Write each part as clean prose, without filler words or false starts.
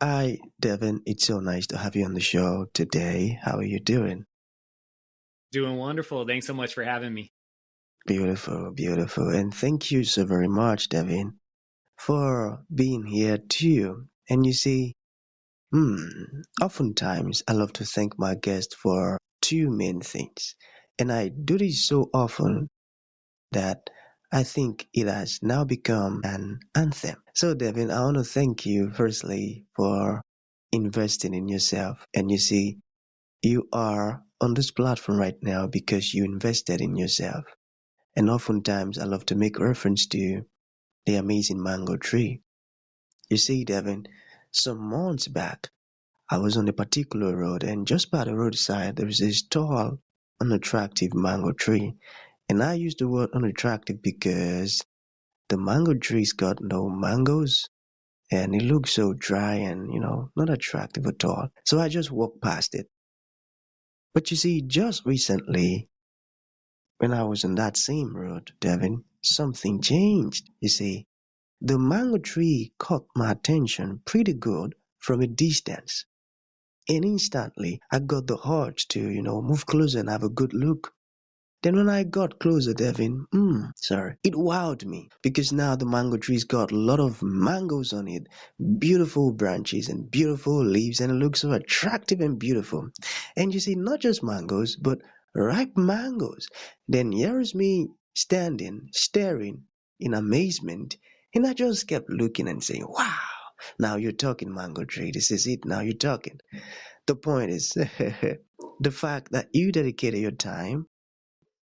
Hi, Devin. It's so nice to have you on the show today. How are you doing? Doing wonderful. Thanks so much for having me. Beautiful, beautiful. And thank you so very much, Devin, for being here too. And you see, oftentimes I love to thank my guests for two main things. And I do this so often that I think it has now become an anthem. So, Devin, I want to thank you firstly for investing in yourself. And you see, you are on this platform right now because you invested in yourself. And oftentimes I love to make reference to the amazing mango tree. You see, Devin, some months back, I was on a particular road, and just by the roadside, there is this tall, unattractive mango tree. And I use the word unattractive because the mango tree's got no mangoes, and it looks so dry and, not attractive at all. So I just walked past it. But you see, just recently, when I was on that same road, Devin, something changed. You see, the mango tree caught my attention pretty good from a distance. And instantly, I got the urge to, move closer and have a good look. Then when I got closer, Devin, it wowed me because now the mango tree's got a lot of mangoes on it, beautiful branches and beautiful leaves, and it looks so attractive and beautiful. And you see, not just mangoes, but ripe mangoes. Then here's me standing, staring in amazement, and I just kept looking and saying, wow. Now you're talking, mango tree. This is it. Now you're talking. The point is the fact that you dedicated your time,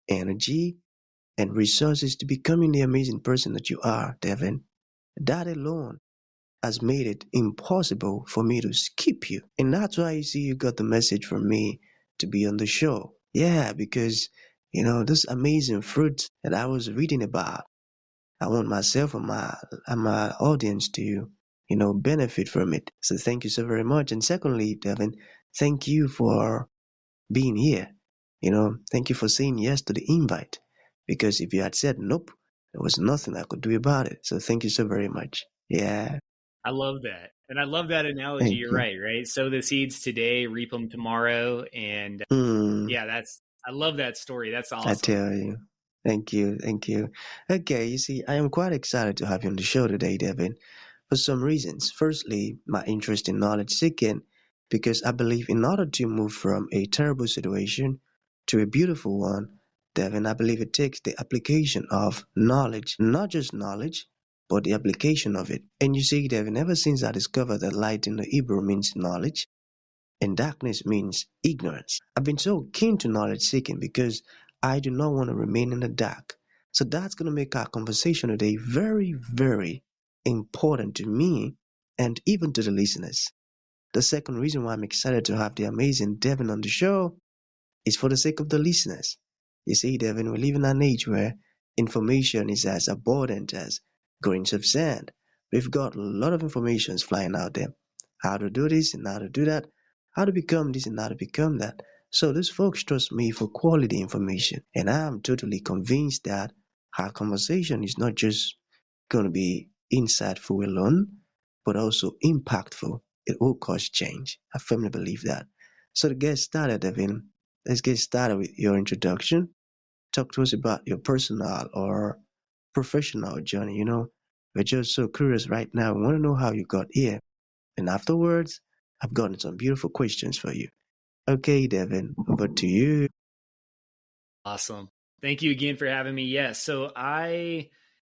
energy, and resources to becoming the amazing person that you are, Devin. That alone has made it impossible for me to skip you. And that's why you see you got the message from me to be on the show. Yeah, because, this amazing fruit that I was reading about, I want myself and my audience to, benefit from it. So thank you so very much. And secondly, Devin, thank you for being here. Thank you for saying yes to the invite. Because if you had said nope, there was nothing I could do about it. So thank you so very much. Yeah, I love that. And I love that analogy. thank You're you. right, right? Sow the seeds today, reap them tomorrow. And Hmm, yeah, I love that story. That's I awesome. tell you. Thank you, thank you. Okay, you see, I am quite excited to have you on the show today, Devin, for some reasons. Firstly, my interest in knowledge seeking, because I believe in order to move from a terrible situation to a beautiful one, Devin, I believe it takes the application of knowledge, not just knowledge, but the application of it. And you see, Devin, ever since I discovered that light in the Hebrew means knowledge, and darkness means ignorance. I've been so keen to knowledge seeking because I do not want to remain in the dark. So that's going to make our conversation today very, very important to me and even to the listeners. The second reason why I'm excited to have the amazing Devin on the show is for the sake of the listeners. You see, Devin, we live in an age where information is as abundant as grains of sand. We've got a lot of information flying out there. How to do this and how to do that, how to become this and how to become that. So these folks trust me for quality information. And I'm totally convinced that our conversation is not just going to be insightful alone, but also impactful. It will cause change. I firmly believe that. So to get started, Devin, let's get started with your introduction. Talk to us about your personal or professional journey. We're just so curious right now. We want to know how you got here. And afterwards, I've gotten some beautiful questions for you. Okay, Devin, over to you. Awesome. Thank you again for having me. Yes.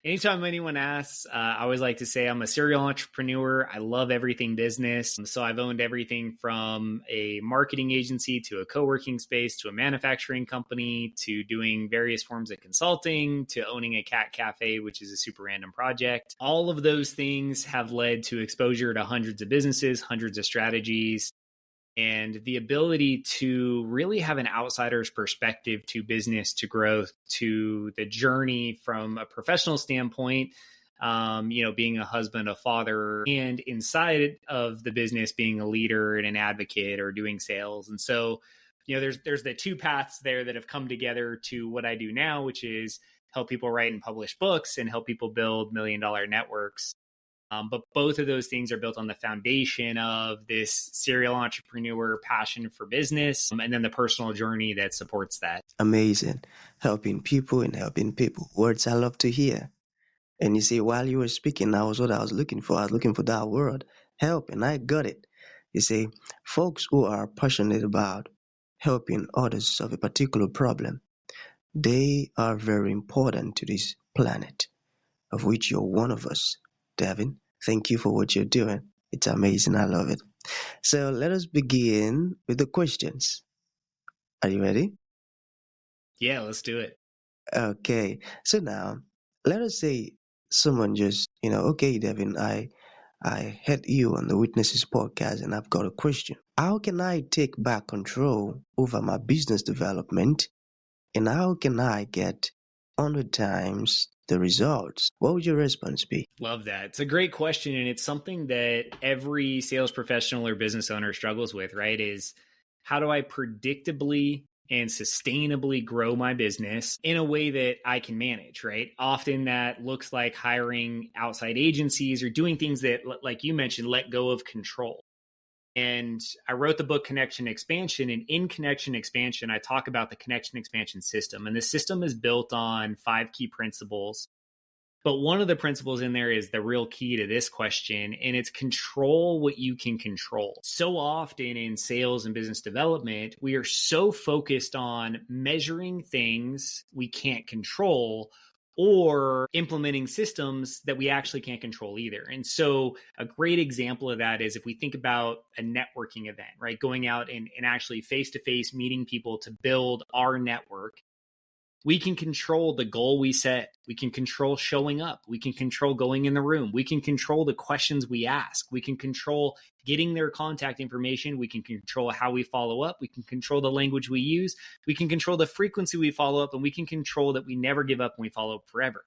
Anytime anyone asks, I always like to say I'm a serial entrepreneur. I love everything business. So I've owned everything from a marketing agency to a co working space to a manufacturing company to doing various forms of consulting to owning a cat cafe, which is a super random project. All of those things have led to exposure to hundreds of businesses, hundreds of strategies, and the ability to really have an outsider's perspective to business, to growth, to the journey from a professional standpoint, being a husband, a father, and inside of the business, being a leader and an advocate or doing sales. And so, there's the two paths there that have come together to what I do now, which is help people write and publish books and help people build $1 million networks. But both of those things are built on the foundation of this serial entrepreneur passion for business, and then the personal journey that supports that. Amazing. Helping people and helping people. Words I love to hear. And you see, while you were speaking, that was what I was looking for. I was looking for that word, help, and I got it. You see, folks who are passionate about helping others solve a particular problem, they are very important to this planet, of which you're one of us. Devin, thank you for what you're doing. It's amazing. I love it. So let us begin with the questions. Are you ready? Yeah, let's do it. Okay. So now, let us say someone just, okay, Devin, I heard you on the Witnesses podcast and I've got a question. How can I take back control over my business development and how can I get 100 times the results? What would your response be? Love that. It's a great question. And it's something that every sales professional or business owner struggles with, right? Is how do I predictably and sustainably grow my business in a way that I can manage, right? Often that looks like hiring outside agencies or doing things that, like you mentioned, let go of control. And I wrote the book Connection Expansion. And in Connection Expansion, I talk about the connection expansion system. And the system is built on 5 key principles. But one of the principles in there is the real key to this question, and it's control what you can control. So often in sales and business development, we are so focused on measuring things we can't control or implementing systems that we actually can't control either. And so a great example of that is if we think about a networking event, right? Going out and actually face-to-face meeting people to build our network. We can control the goal we set. We can control showing up. We can control going in the room. We can control the questions we ask. We can control getting their contact information. We can control how we follow up. We can control the language we use. We can control the frequency we follow up, and we can control that we never give up and we follow up forever.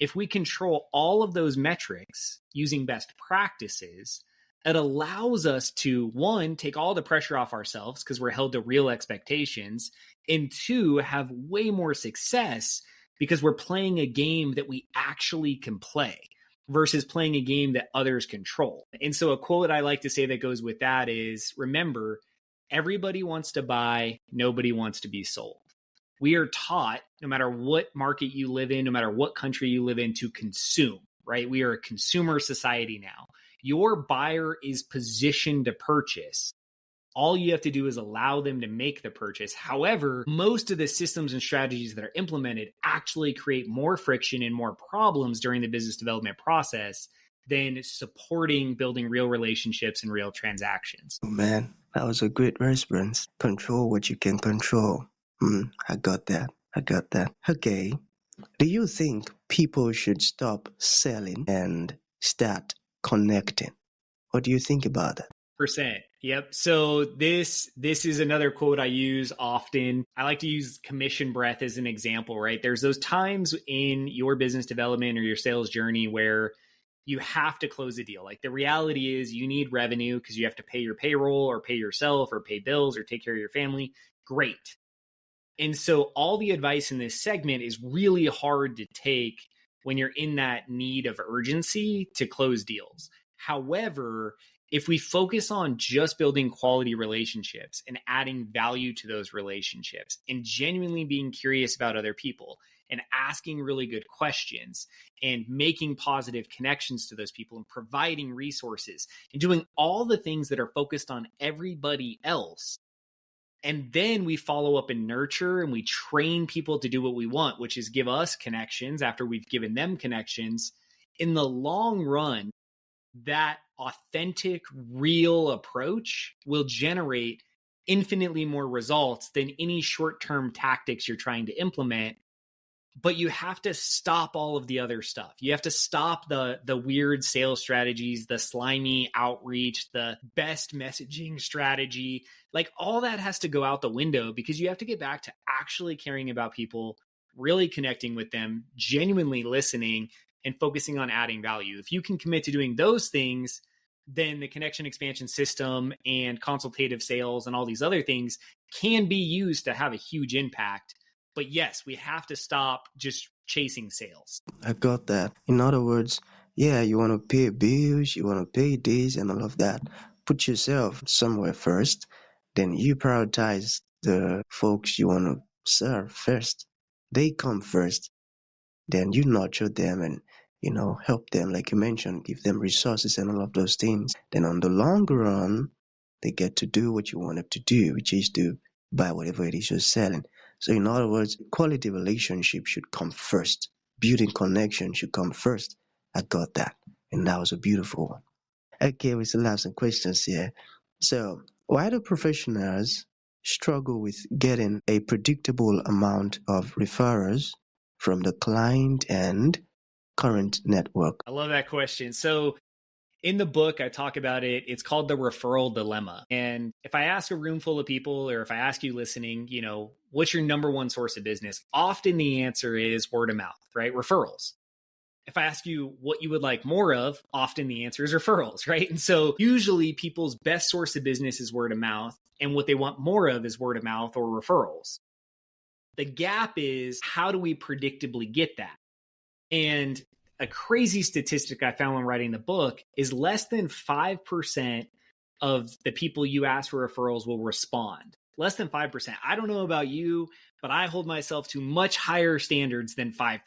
If we control all of those metrics using best practices, it allows us to, 1, take all the pressure off ourselves because we're held to real expectations, and 2, have way more success because we're playing a game that we actually can play versus playing a game that others control. And so a quote I like to say that goes with that is, remember, everybody wants to buy, nobody wants to be sold. We are taught, no matter what market you live in, no matter what country you live in, to consume, right? We are a consumer society now. Your buyer is positioned to purchase. All you have to do is allow them to make the purchase. However, most of the systems and strategies that are implemented actually create more friction and more problems during the business development process than supporting building real relationships and real transactions. Oh, man, that was a great response. Control what you can control. I got that. Okay. Do you think people should stop selling and start connecting? What do you think about that? Percent. Yep. So this is another quote I use often. I like to use commission breath as an example, right? There's those times in your business development or your sales journey where you have to close a deal. Like the reality is you need revenue because you have to pay your payroll or pay yourself or pay bills or take care of your family. Great. And so all the advice in this segment is really hard to take when you're in that need of urgency to close deals. However, if we focus on just building quality relationships and adding value to those relationships and genuinely being curious about other people and asking really good questions and making positive connections to those people and providing resources and doing all the things that are focused on everybody else, and then we follow up and nurture and we train people to do what we want, which is give us connections after we've given them connections. In the long run, that authentic, real approach will generate infinitely more results than any short-term tactics you're trying to implement. But you have to stop all of the other stuff. You have to stop the weird sales strategies, the slimy outreach, the best messaging strategy. Like all that has to go out the window because you have to get back to actually caring about people, really connecting with them, genuinely listening, and focusing on adding value. If you can commit to doing those things, then the connection expansion system and consultative sales and all these other things can be used to have a huge impact. But yes, we have to stop just chasing sales. I got that. In other words, Yeah, you want to pay bills, you want to pay this and all of that. Put yourself somewhere first, then you prioritize the folks you want to serve first. They come first, then you nurture them and help them, like you mentioned, give them resources and all of those things. Then on the long run, they get to do what you want them to do, which is to buy whatever it is you're selling. So in other words, quality relationship should come first. Building connection should come first. I got that. And that was a beautiful one. Okay, we still have some questions here. So why do professionals struggle with getting a predictable amount of referrals from the client and current network? I love that question. So in the book, I talk about it. It's called the referral dilemma. And if I ask a room full of people, or if I ask you listening, what's your number one source of business? Often the answer is word of mouth, right? Referrals. If I ask you what you would like more of, often the answer is referrals, right? And so usually people's best source of business is word of mouth, and what they want more of is word of mouth or referrals. The gap is, how do we predictably get that? And a crazy statistic I found when writing the book is less than 5% of the people you ask for referrals will respond. Less than 5%. I don't know about you, but I hold myself to much higher standards than 5%.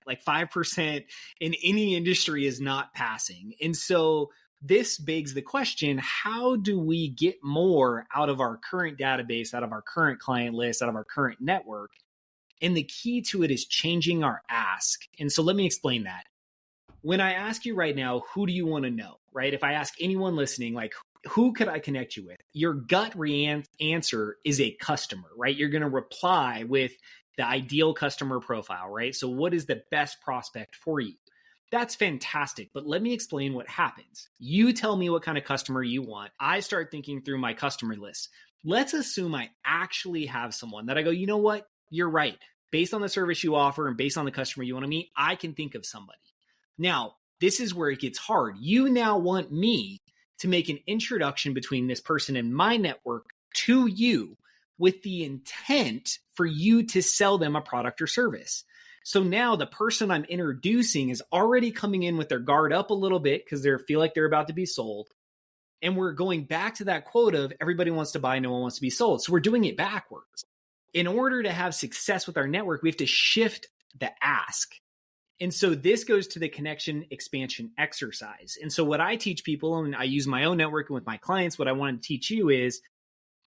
Like 5% in any industry is not passing. And so this begs the question, how do we get more out of our current database, out of our current client list, out of our current network? And the key to it is changing our ask. And so let me explain that. When I ask you right now, who do you want to know, right? If I ask anyone listening, like, who could I connect you with? Your gut answer is a customer, right? You're going to reply with the ideal customer profile, right? So what is the best prospect for you? That's fantastic. But let me explain what happens. You tell me what kind of customer you want. I start thinking through my customer list. Let's assume I actually have someone that I go, you know what? You're right. Based on the service you offer and based on the customer you want to meet, I can think of somebody. Now, this is where it gets hard. You now want me to make an introduction between this person and my network to you with the intent for you to sell them a product or service. So now the person I'm introducing is already coming in with their guard up a little bit because they feel like they're about to be sold. And we're going back to that quote of everybody wants to buy, no one wants to be sold. So we're doing it backwards. In order to have success with our network, we have to shift the ask. And so this goes to the connection expansion exercise. And so what I teach people, and I use my own networking with my clients, what I want to teach you is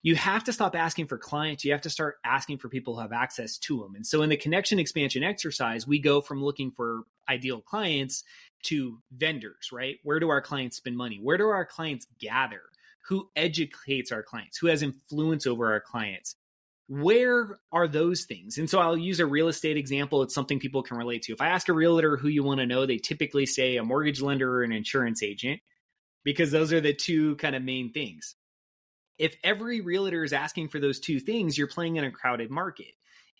you have to stop asking for clients. You have to start asking for people who have access to them. And so in the connection expansion exercise, we go from looking for ideal clients to vendors, right? Where do our clients spend money? Where do our clients gather? Who educates our clients? Who has influence over our clients? Where are those things? And so I'll use a real estate example. It's something people can relate to. If I ask a realtor who you want to know, they typically say a mortgage lender or an insurance agent, because those are the two kind of main things. If every realtor is asking for those two things, you're playing in a crowded market.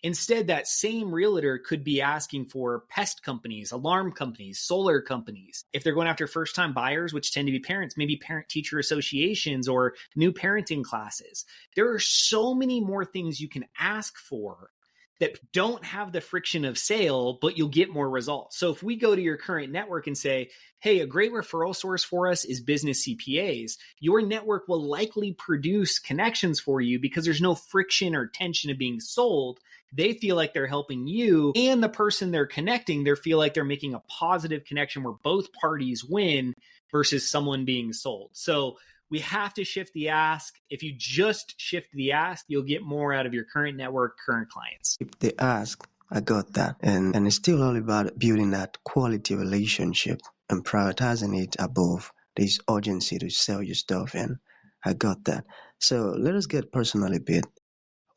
Instead, that same realtor could be asking for pest companies, alarm companies, solar companies. If they're going after first-time buyers, which tend to be parents, maybe parent-teacher associations or new parenting classes. There are so many more things you can ask for that don't have the friction of sale, but you'll get more results. So if we go to your current network and say, hey, a great referral source for us is business CPAs, your network will likely produce connections for you because there's no friction or tension of being sold. They feel like they're helping you, and the person they're connecting, they feel like they're making a positive connection where both parties win versus someone being sold. So we have to shift the ask. If you just shift the ask, you'll get more out of your current network, current clients. If they ask, I got that. And it's still all about building that quality relationship and prioritizing it above this urgency to sell your stuff. And I got that. So let us get personal a bit.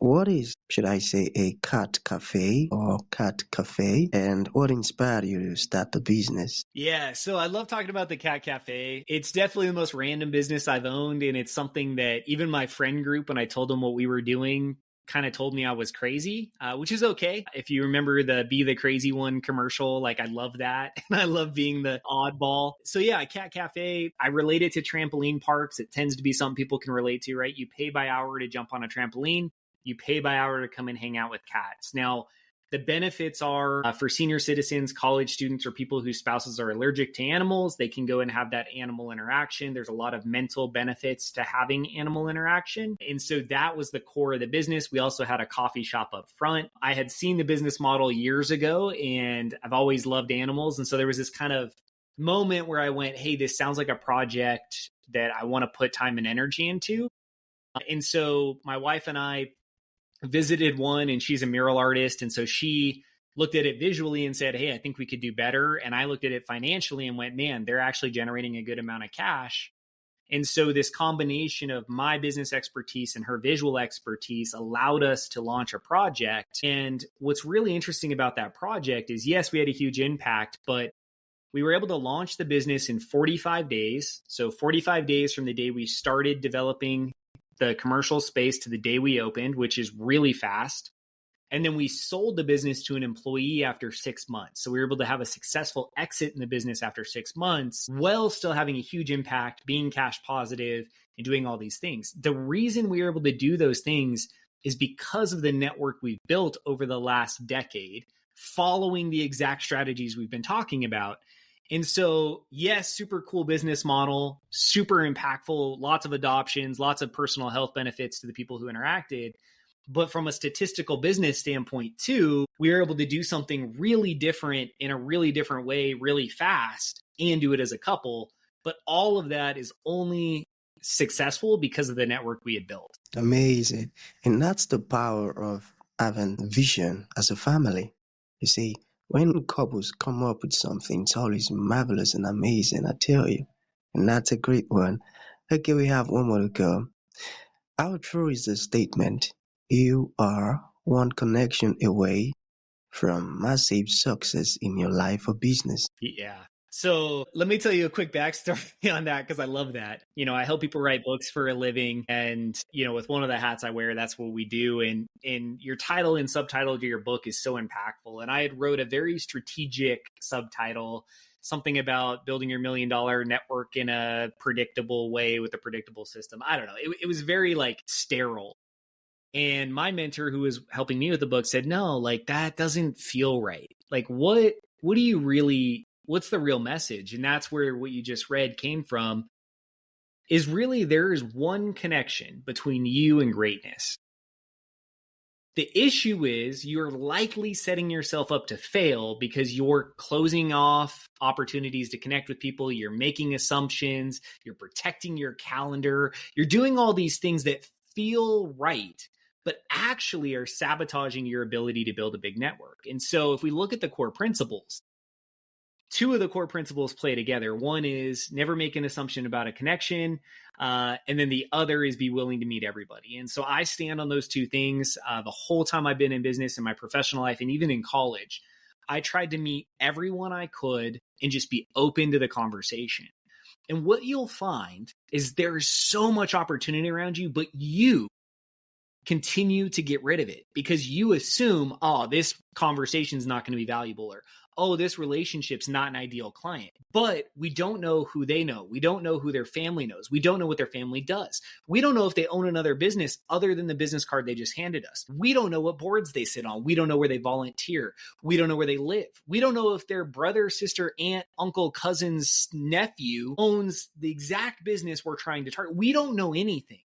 What is, should I say, a cat cafe or cat cafe? And what inspired you to start the business? Yeah, so I love talking about the Cat Cafe. It's definitely the most random business I've owned. And it's something that even my friend group, when I told them what we were doing, kind of told me I was crazy, which is okay. If you remember the Be the Crazy One commercial, like I love that. And I love being the oddball. So yeah, Cat Cafe, I relate it to trampoline parks. It tends to be something people can relate to, right? You pay by hour to jump on a trampoline. You pay by hour to come and hang out with cats. Now, The benefits are for senior citizens, college students, or people whose spouses are allergic to animals. They can go and have that animal interaction. There's a lot of mental benefits to having animal interaction. And so that was the core of the business. We also had a coffee shop up front. I had seen the business model years ago, and I've always loved animals. And so there was this kind of moment where I went, hey, this sounds like a project that I want to put time and energy into. And so my wife and I visited one, and she's a mural artist. And so she looked at it visually and said, hey, I think we could do better. And I looked at it financially and went, man, they're actually generating a good amount of cash. And so this combination of my business expertise and her visual expertise allowed us to launch a project. And what's really interesting about that project is, yes, we had a huge impact, but we were able to launch the business in 45 days. So 45 days from the day we started developing the commercial space to the day we opened, which is really fast. And then we sold the business to an employee after 6 months. So we were able to have a successful exit in the business after 6 months, while still having a huge impact, being cash positive, and doing all these things. The reason we were able to do those things is because of the network we've built over the last decade, following the exact strategies we've been talking about. And so, yes, super cool business model, super impactful, lots of adoptions, lots of personal health benefits to the people who interacted. But from a statistical business standpoint too, we were able to do something really different in a really different way, really fast, and do it as a couple. But all of that is only successful because of the network we had built. Amazing. And that's the power of having vision as a family. You see, when couples come up with something, it's always marvelous and amazing, I tell you. And that's a great one. Okay, we have one more to go. How true is the statement, you are one connection away from massive success in your life or business? Yeah. So let me tell you a quick backstory on that, because I love that. I help people write books for a living. And, with one of the hats I wear, that's what we do. And your title and subtitle to your book is so impactful. And I had wrote a very strategic subtitle, something about building your $1 million network in a predictable way with a predictable system. I don't know. It was very sterile. And my mentor, who was helping me with the book, said, no, that doesn't feel right. What do you really, what's the real message? And that's where what you just read came from, is really there is one connection between you and greatness. The issue is you're likely setting yourself up to fail because you're closing off opportunities to connect with people. You're making assumptions. You're protecting your calendar. You're doing all these things that feel right, but actually are sabotaging your ability to build a big network. And so if we look at the core principles, two of the core principles play together. One is never make an assumption about a connection. And then the other is be willing to meet everybody. And so I stand on those two things. The whole time I've been in business, in my professional life, and even in college, I tried to meet everyone I could and just be open to the conversation. And what you'll find is there's so much opportunity around you, but you continue to get rid of it because you assume, oh, this conversation is not going to be valuable, or, oh, this relationship's not an ideal client. But we don't know who they know. We don't know who their family knows. We don't know what their family does. We don't know if they own another business other than the business card they just handed us. We don't know what boards they sit on. We don't know where they volunteer. We don't know where they live. We don't know if their brother, sister, aunt, uncle, cousin's nephew owns the exact business we're trying to target. We don't know anything.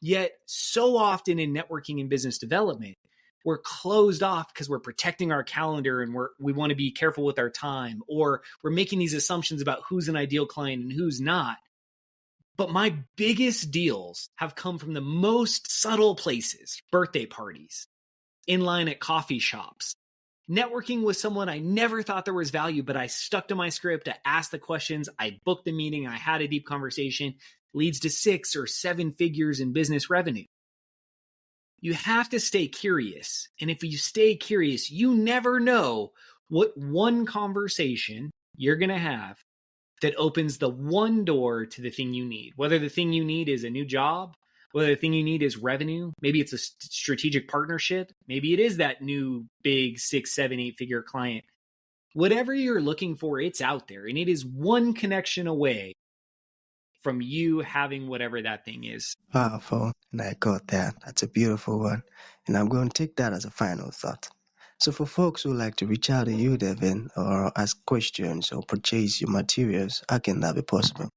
Yet so often in networking and business development, we're closed off because we're protecting our calendar and we want to be careful with our time, or we're making these assumptions about who's an ideal client and who's not. But my biggest deals have come from the most subtle places: birthday parties, in line at coffee shops, networking with someone I never thought there was value, but I stuck to my script. I asked the questions. I booked the meeting. I had a deep conversation. Leads to 6 or 7 figures in business revenue. You have to stay curious. And if you stay curious, you never know what one conversation you're going to have that opens the one door to the thing you need. Whether the thing you need is a new job, whether the thing you need is revenue, maybe it's a strategic partnership, maybe it is that new big 6, 7, 8 figure client. Whatever you're looking for, it's out there. And it is one connection away from you having whatever that thing is. Powerful. And I got that. That's a beautiful one. And I'm going to take that as a final thought. So for folks who like to reach out to you, Devin, or ask questions or purchase your materials, how can that be possible?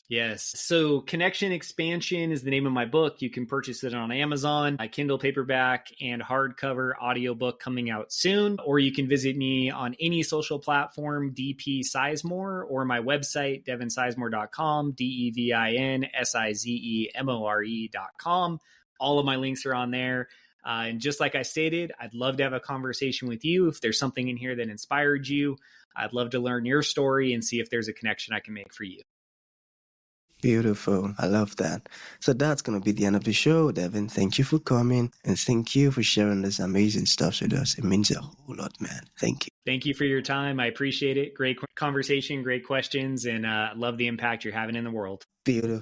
Yes. So Connection Expansion is the name of my book. You can purchase it on Amazon, a Kindle paperback and hardcover audiobook coming out soon. Or you can visit me on any social platform, DP Sizemore, or my website, devinsizemore.com, DevinSizemore.com. All of my links are on there. And just like I stated, I'd love to have a conversation with you. If there's something in here that inspired you, I'd love to learn your story and see if there's a connection I can make for you. Beautiful. I love that. So that's going to be the end of the show, Devin. Thank you for coming and thank you for sharing this amazing stuff with us. It means a whole lot, man. Thank you. Thank you for your time. I appreciate it. Great conversation, great questions, and love the impact you're having in the world. Beautiful.